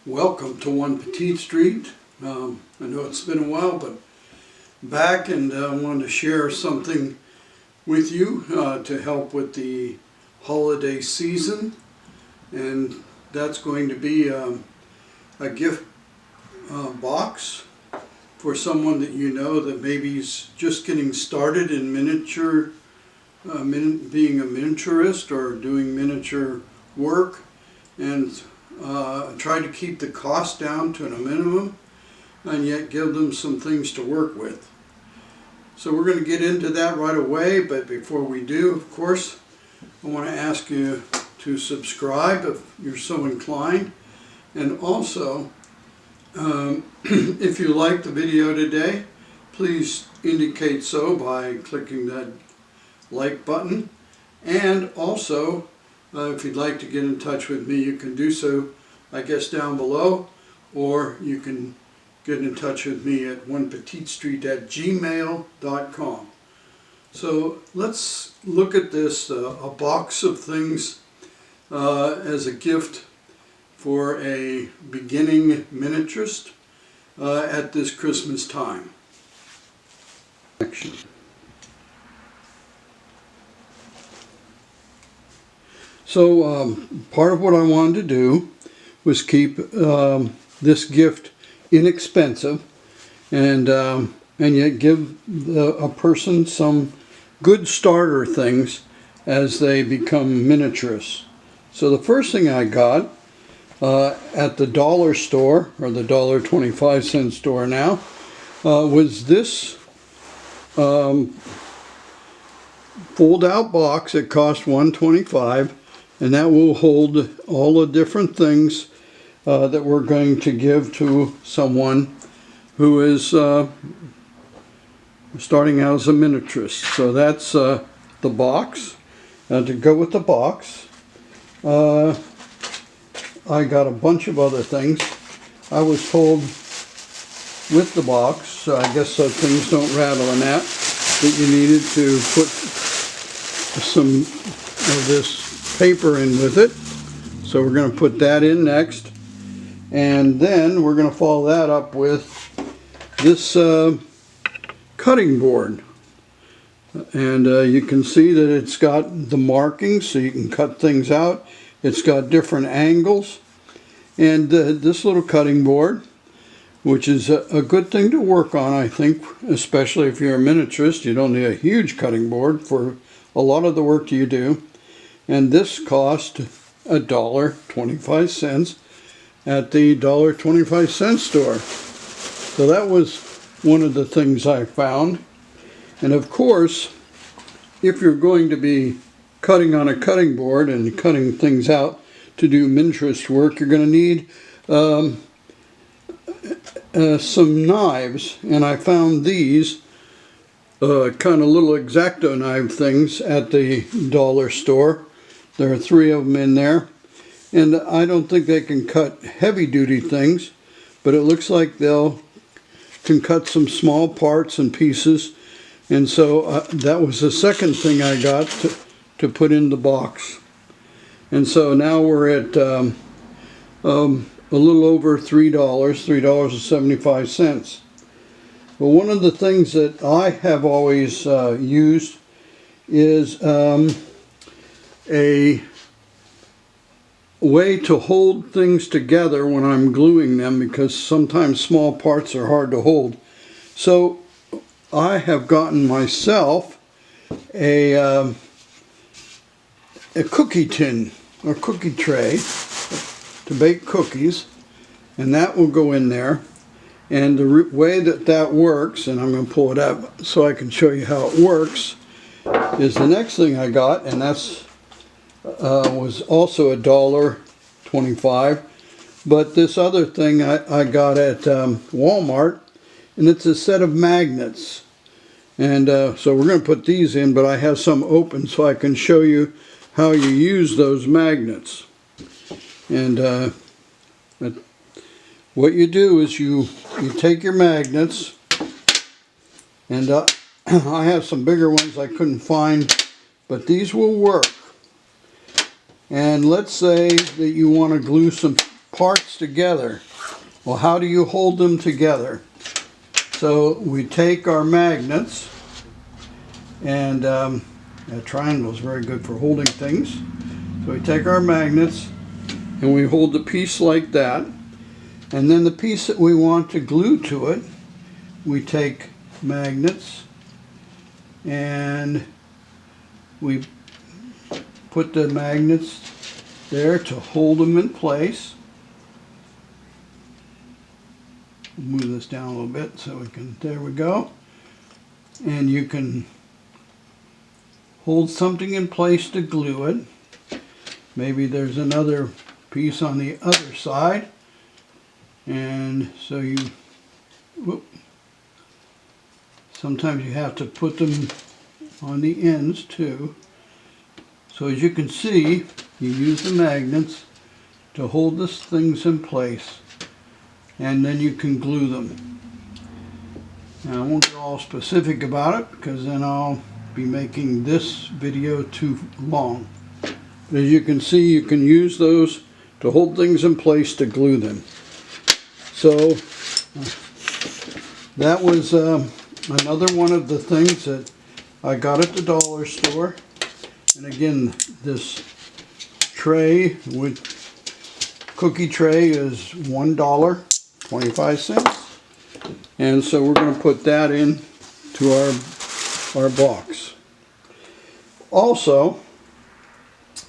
Welcome to One Petite Street. I know it's been a while, but back, and I wanted to share something with you to help with the holiday season, and that's going to be a gift box for someone that you know that maybe is just getting started in miniature, being a miniaturist or doing miniature work, and try to keep the cost down to a minimum and yet give them some things to work with. So we're going to get into that right away, but before we do, of course, I want to ask you to subscribe if you're so inclined, and also if you like the video today, please indicate so by clicking that like button, and also if you'd like to get in touch with me, you can do so, I guess, down below, or you can get in touch with me at onepetitestreet@gmail.com. So let's look at this, a box of things as a gift for a beginning miniaturist at this Christmas time. So part of what I wanted to do was keep this gift inexpensive, and yet give a person some good starter things as they become miniaturists. So the first thing I got at the dollar store, or the $1.25 store now, was this fold-out box. It cost $1.25. And that will hold all the different things that we're going to give to someone who is starting out as a miniaturist. So that's the box. To go with the box, I got a bunch of other things. I was told with the box, so I guess so things don't rattle in that you needed to put some of this paper in with it. So we're going to put that in next, and then we're going to follow that up with this cutting board, and you can see that it's got the markings so you can cut things out. It's got different angles, and this little cutting board, which is a good thing to work on, I think, especially if you're a miniaturist. You don't need a huge cutting board for a lot of the work you do. And this cost $1.25 at the $1.25 store. So that was one of the things I found. And of course, if you're going to be cutting on a cutting board and cutting things out to do miniaturist work, you're going to need some knives. And I found these kind of little X-Acto knife things at the dollar store. There are 3 of them in there, and I don't think they can cut heavy-duty things, but it looks like can cut some small parts and pieces, and so that was the second thing I got to put in the box. And so now we're at a little over $3.75. But one of the things that I have always used is a way to hold things together when I'm gluing them, because sometimes small parts are hard to hold. So I have gotten myself a cookie tin or cookie tray to bake cookies, and that will go in there. And the way that works, and I'm going to pull it up so I can show you how it works, is the next thing I got, and that's was also $1.25, but this other thing I got at Walmart, and it's a set of magnets. And so we're going to put these in, but I have some open so I can show you how you use those magnets. And what you do is you take your magnets, and I have some bigger ones I couldn't find, but these will work. And let's say that you want to glue some parts together. Well, how do you hold them together? So we take our magnets, and a triangle is very good for holding things. So we take our magnets and we hold the piece like that, and then the piece that we want to glue to it, we take magnets and we put the magnets there to hold them in place. Move this down a little bit so we can, there we go. And you can hold something in place to glue it. Maybe there's another piece on the other side. And so you, whoop, sometimes you have to put them on the ends too. So as you can see, you use the magnets to hold these things in place, and then you can glue them. Now I won't get all specific about it because then I'll be making this video too long. But as you can see, you can use those to hold things in place to glue them. So that was another one of the things that I got at the dollar store. And again, this tray with cookie tray is $1.25. And so we're going to put that in to our box. Also,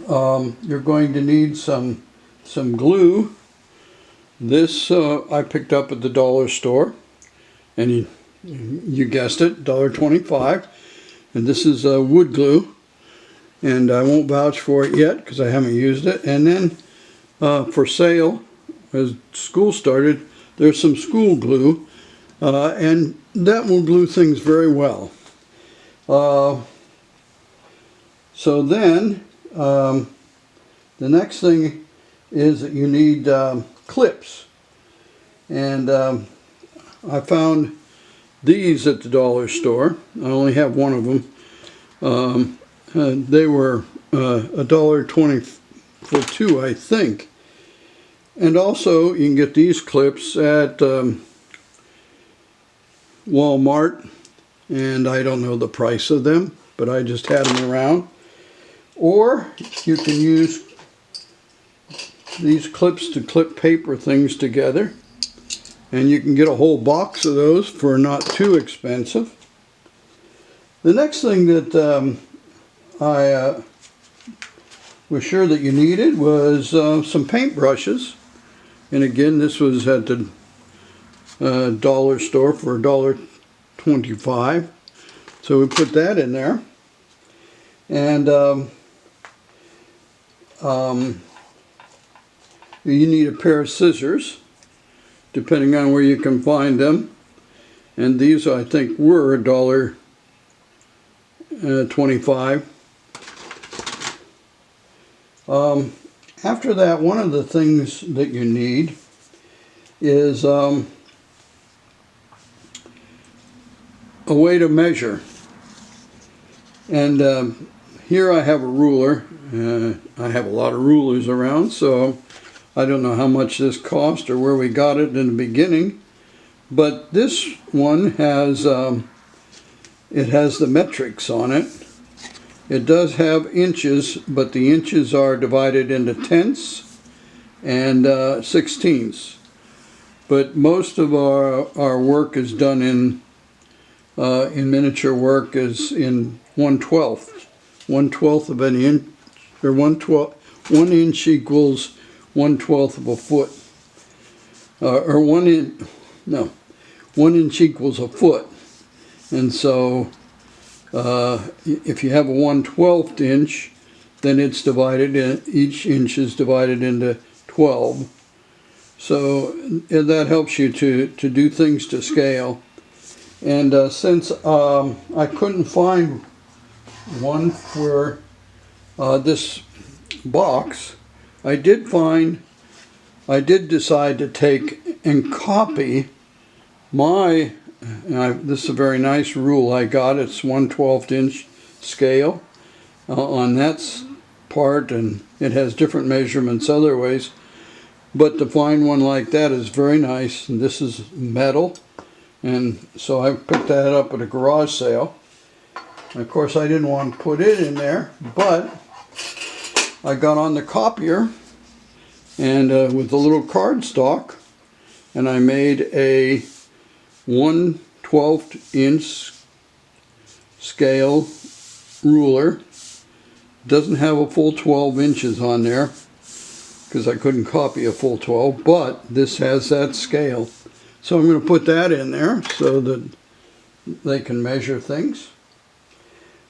you're going to need some glue. This I picked up at the dollar store, and you guessed it, $1.25. And this is wood glue, and I won't vouch for it yet because I haven't used it. And then for sale, as school started, there's some school glue, and that will glue things very well. So then the next thing is that you need clips, and I found these at the dollar store. I only have one of them. They were $1.20 for two, I think. And also you can get these clips at Walmart, and I don't know the price of them, but I just had them around. Or you can use these clips to clip paper things together, and you can get a whole box of those for not too expensive. The next thing that I was sure that you needed was some paint brushes, and again, this was at the dollar store for $1.25. So we put that in there, and you need a pair of scissors, depending on where you can find them. And these, I think, were $1.25. After that, one of the things that you need is a way to measure. And here I have a ruler. I have a lot of rulers around, so I don't know how much this cost or where we got it in the beginning, but this one has it has the metrics on it. It does have inches, but the inches are divided into tenths and sixteenths. But most of our work is done in miniature work is in 1/12. 1/12 of an inch, or 1 inch equals 1/12 of a foot, or 1 inch equals a foot. And so if you have a 1/12 inch, then it's divided in, each inch is divided into 12. So that helps you to do things to scale. And since I couldn't find one for this box, I did decide to take and copy my, this is a very nice rule I got. It's 1/12 inch scale on that part, and it has different measurements other ways. But to find one like that is very nice. And this is metal. And so I picked that up at a garage sale. And of course I didn't want to put it in there, but I got on the copier and with a little cardstock, and I made a 1/12 inch scale ruler. Doesn't have a full 12 inches on there because I couldn't copy a full 12, but this has that scale. So I'm going to put that in there so that they can measure things.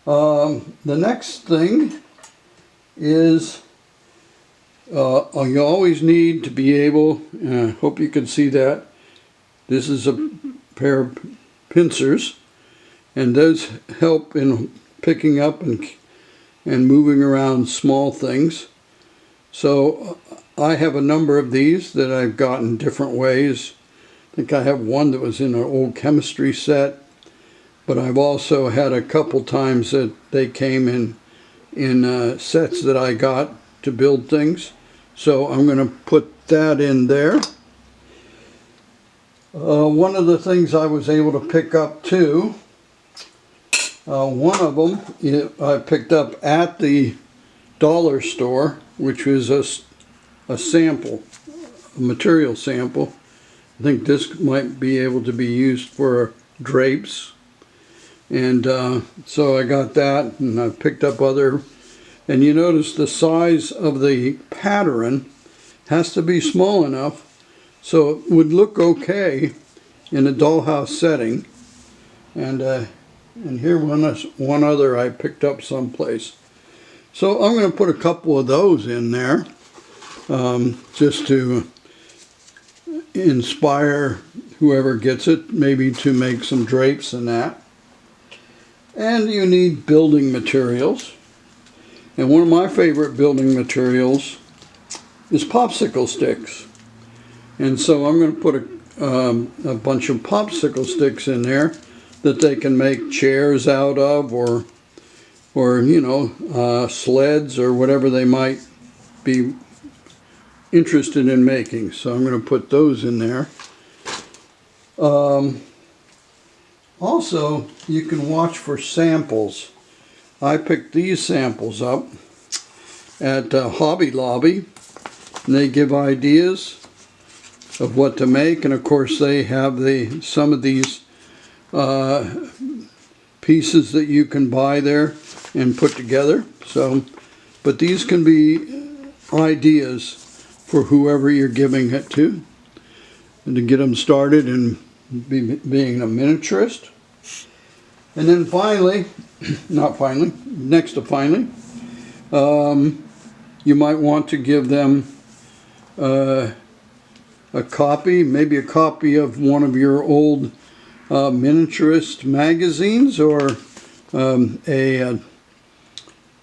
The next thing is you always need to be able, I hope you can see that, this is a pair of pincers, and those help in picking up and moving around small things. So I have a number of these that I've gotten different ways. I think I have one that was in an old chemistry set, but I've also had a couple times that they came in sets that I got to build things. So I'm going to put that in there. One of the things I was able to pick up too, one of them I picked up at the dollar store, which was a sample, a material sample. I think this might be able to be used for drapes. And so I got that, and I picked up other. And you notice the size of the pattern has to be small enough so it would look okay in a dollhouse setting. And here one other I picked up someplace. So I'm going to put a couple of those in there just to inspire whoever gets it, maybe to make some drapes and that. And you need building materials. And one of my favorite building materials is popsicle sticks. And so I'm going to put a bunch of popsicle sticks in there that they can make chairs out of, or you know, sleds or whatever they might be interested in making. So I'm going to put those in there. Also, you can watch for samples. I picked these samples up at Hobby Lobby, and they give ideas of what to make. And of course, they have some of these pieces that you can buy there and put together. So, but these can be ideas for whoever you're giving it to, and to get them started in being a miniaturist. And then finally, next to finally, you might want to give them a copy, maybe a copy of one of your old miniaturist magazines, or a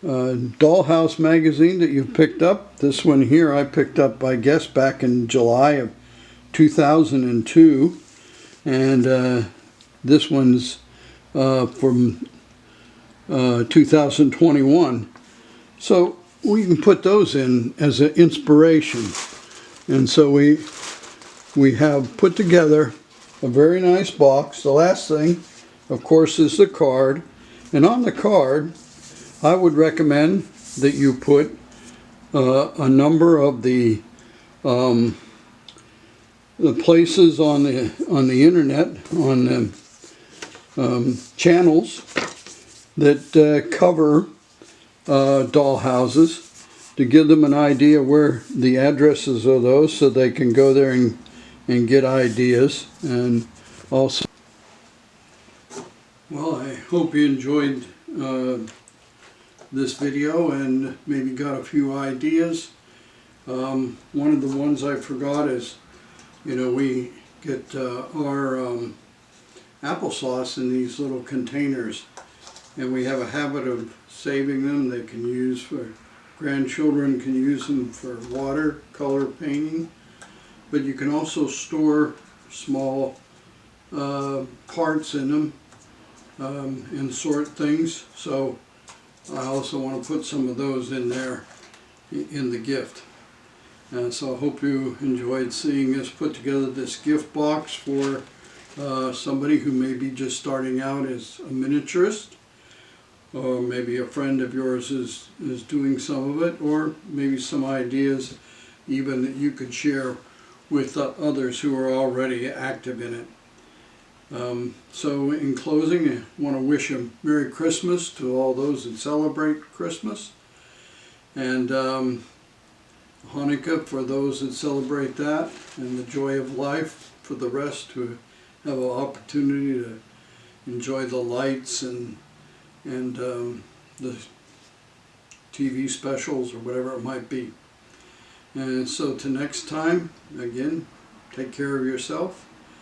dollhouse magazine that you've picked up. This one here I picked up, I guess, back in July of 2002, and this one's from 2021. So we can put those in as an inspiration. And so we have put together a very nice box. The last thing, of course, is the card. And on the card, I would recommend that you put a number of the places on the internet, on the channels that cover dollhouses, to give them an idea where the addresses are those, so they can go there and get ideas. And also, well, I hope you enjoyed this video and maybe got a few ideas. One of the ones I forgot is, you know, we get our applesauce in these little containers, and we have a habit of saving them. They can use for, grandchildren can use them for watercolor painting, but you can also store small parts in them and sort things. So I also want to put some of those in there in the gift. And so I hope you enjoyed seeing us put together this gift box for somebody who may be just starting out as a miniaturist, or maybe a friend of yours is doing some of it, or maybe some ideas even that you could share with others who are already active in it. So in closing, I want to wish a Merry Christmas to all those that celebrate Christmas, and Hanukkah for those that celebrate that, and the joy of life for the rest who have an opportunity to enjoy the lights and the TV specials or whatever it might be. And so to next time, again, take care of yourself.